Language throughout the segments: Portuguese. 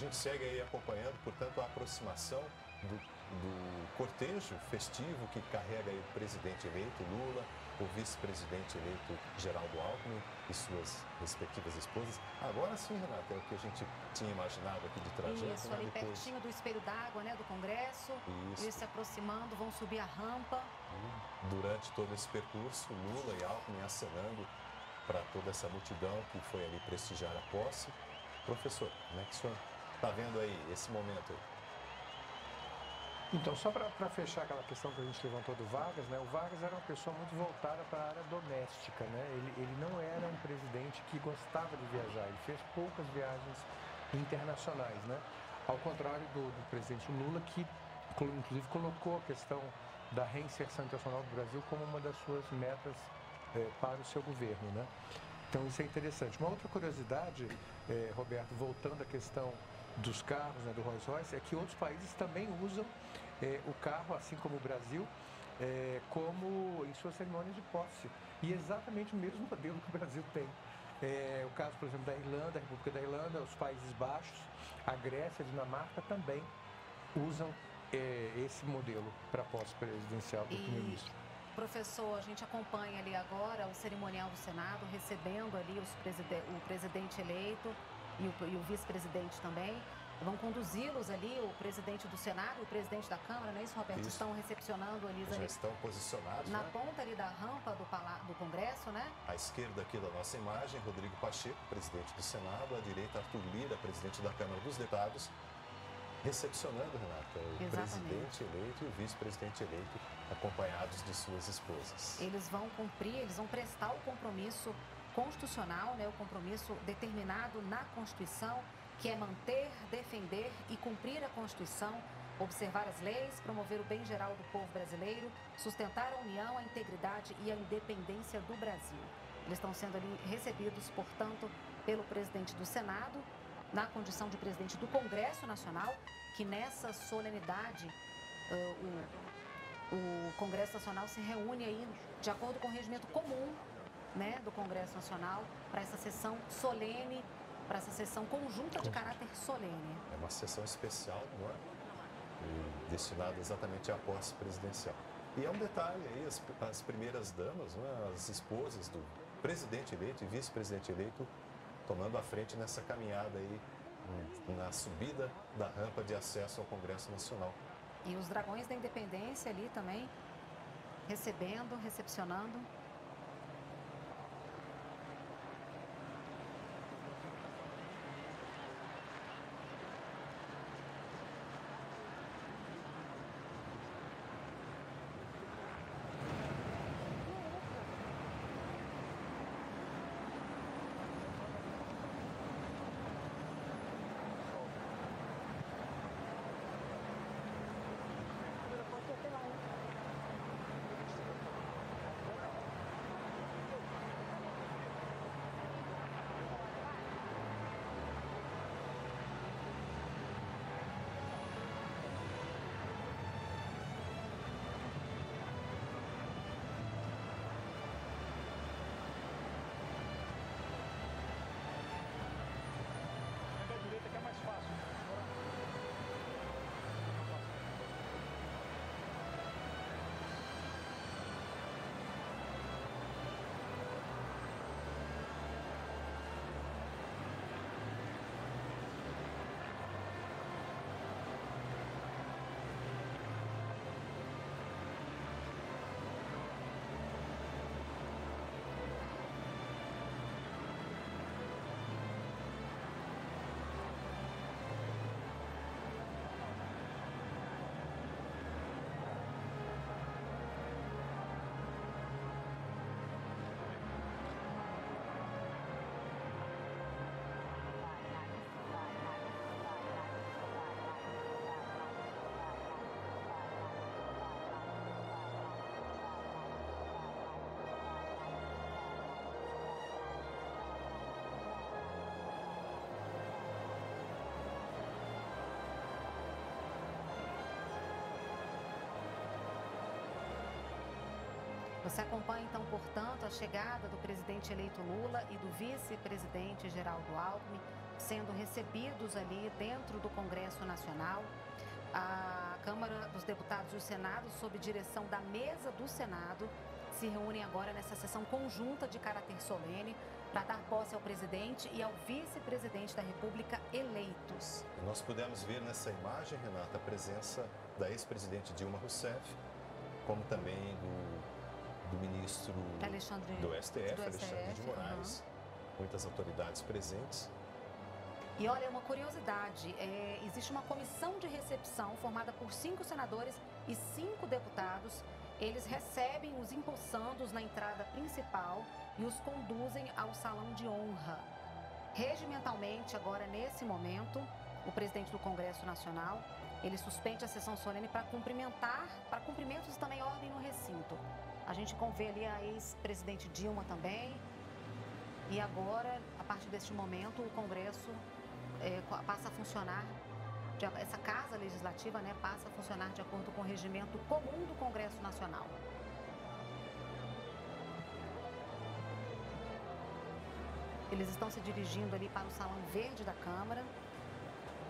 gente segue aí acompanhando, portanto, a aproximação do cortejo festivo que carrega aí o presidente eleito Lula, o vice-presidente eleito Geraldo Alckmin e suas respectivas esposas. Agora sim, Renata, é o que a gente tinha imaginado aqui de trajeto. Isso, ali pertinho do espelho d'água, né, do Congresso. Isso. Eles se aproximando, vão subir a rampa. Durante todo esse percurso, Lula e Alckmin acenando para toda essa multidão que foi ali prestigiar a posse. Professor, como é que o senhor está vendo aí esse momento aí? Então, só para fechar aquela questão que a gente levantou do Vargas, né? O Vargas era uma pessoa muito voltada para a área doméstica, né? Ele não era um presidente que gostava de viajar, ele fez poucas viagens internacionais, né? Ao contrário do presidente Lula, que inclusive colocou a questão da reinserção internacional do Brasil como uma das suas metas para o seu governo, né? Então, isso é interessante. Uma outra curiosidade, Roberto, voltando à questão dos carros, né, do Rolls Royce, é que outros países também usam o carro, assim como o Brasil, como em suas cerimônias de posse. E exatamente o mesmo modelo que o Brasil tem. O caso, por exemplo, da Irlanda, a República da Irlanda, os Países Baixos, a Grécia, a Dinamarca também usam esse modelo para a posse presidencial do primeiro-ministro. Professor, a gente acompanha ali agora o cerimonial do Senado, recebendo ali o presidente eleito e o vice-presidente também. Vão conduzi-los ali, o presidente do Senado e o presidente da Câmara, não é isso, Roberto? Isso. Estão recepcionando eles Já ali. estão posicionados, na né? ponta ali da rampa do Congresso, né? À esquerda aqui da nossa imagem, Rodrigo Pacheco, presidente do Senado. À direita, Arthur Lira, presidente da Câmara dos Deputados. Recepcionando, Renata, o presidente eleito e o vice-presidente eleito, acompanhados de suas esposas. Eles vão cumprir, eles vão prestar o compromisso constitucional, né, o compromisso determinado na Constituição, que é manter, defender e cumprir a Constituição, observar as leis, promover o bem geral do povo brasileiro, sustentar a união, a integridade e a independência do Brasil. Eles estão sendo ali recebidos, portanto, pelo presidente do Senado, na condição de presidente do Congresso Nacional, que nessa solenidade o Congresso Nacional se reúne aí de acordo com o regimento comum, né, do Congresso Nacional para essa sessão solene, para essa sessão conjunta de caráter solene. É uma sessão especial, não é? E destinada exatamente à posse presidencial. E é um detalhe aí, as primeiras damas, não é? As esposas do presidente eleito e vice-presidente eleito tomando a frente nessa caminhada aí, na subida da rampa de acesso ao Congresso Nacional. E os dragões da independência ali também, recebendo, recepcionando. Você acompanha, então, portanto, a chegada do presidente eleito Lula e do vice-presidente Geraldo Alckmin sendo recebidos ali dentro do Congresso Nacional. A Câmara dos Deputados e o Senado, sob direção da mesa do Senado, se reúnem agora nessa sessão conjunta de caráter solene para dar posse ao presidente e ao vice-presidente da República eleitos. Nós pudemos ver nessa imagem, Renata, a presença da ex-presidente Dilma Rousseff, como também do ministro do STF, Alexandre de Moraes, muitas autoridades presentes. E olha, uma curiosidade, existe uma comissão de recepção formada por 5 senadores e 5 deputados. Eles recebem os empossandos na entrada principal e os conduzem ao salão de honra. Regimentalmente, agora nesse momento, o presidente do Congresso Nacional, ele suspende a sessão solene para cumprimentos e também ordem no recinto. A gente convê ali a ex-presidente Dilma também. E agora, a partir deste momento, o Congresso passa a funcionar, essa Casa Legislativa, né, passa a funcionar de acordo com o regimento comum do Congresso Nacional. Eles estão se dirigindo ali para o Salão Verde da Câmara.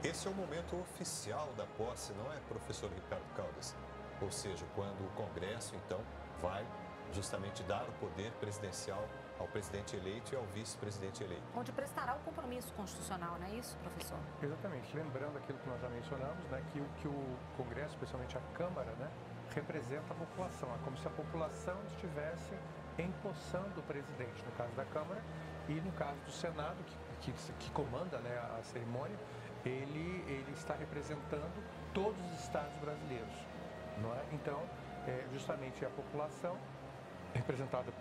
Esse é o momento oficial da posse, não é, professor Ricardo Caldas? Ou seja, quando o Congresso, então, vai justamente dar o poder presidencial ao presidente eleito e ao vice-presidente eleito. Onde prestará o compromisso constitucional, não é isso, professor? Exatamente. Lembrando aquilo que nós já mencionamos, né, que o Congresso, especialmente a Câmara, né, representa a população. É como se a população estivesse empossando o presidente, no caso da Câmara, e no caso do Senado, que comanda, né, a cerimônia, ele está representando todos os estados brasileiros, não é? Então, justamente a população representada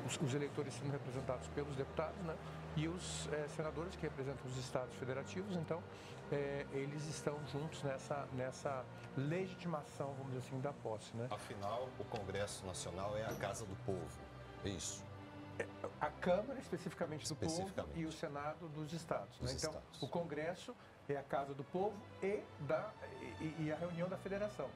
os eleitores sendo representados pelos deputados, né? E os senadores que representam os estados federativos, então eles estão juntos nessa legitimação, vamos dizer assim, da posse, né? Afinal, o Congresso Nacional é a casa do povo, é isso? A Câmara especificamente do povo e o Senado dos estados, né? Então, o Congresso é a casa do povo e a reunião da federação.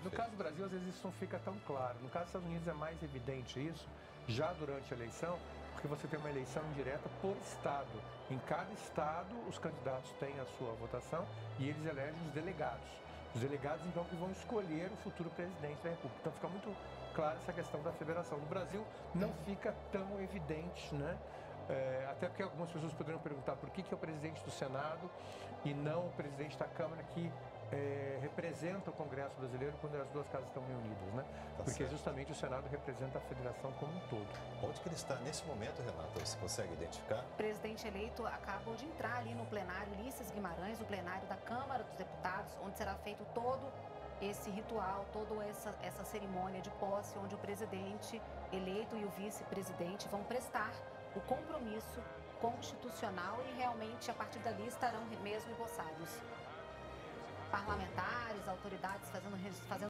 No caso do Brasil, às vezes isso não fica tão claro. No caso dos Estados Unidos é mais evidente isso, já durante a eleição, porque você tem uma eleição indireta por estado. Em cada estado, os candidatos têm a sua votação e eles elegem os delegados. Os delegados, então, que vão escolher o futuro presidente da República. Então, fica muito clara essa questão da federação. No Brasil, não fica tão evidente, né? Até porque algumas pessoas poderiam perguntar por que é o presidente do Senado e não o presidente da Câmara que representa o Congresso brasileiro quando as duas casas estão reunidas, né? Porque justamente o Senado representa a federação como um todo. Onde que ele está nesse momento, Renata? Você consegue identificar? O presidente eleito acabou de entrar ali no plenário Ulisses Guimarães, o plenário da Câmara dos Deputados, onde será feito todo esse ritual, toda essa cerimônia de posse, onde o presidente eleito e o vice-presidente vão prestar o compromisso constitucional e realmente a partir dali estarão mesmo empossados. Parlamentares, autoridades fazendo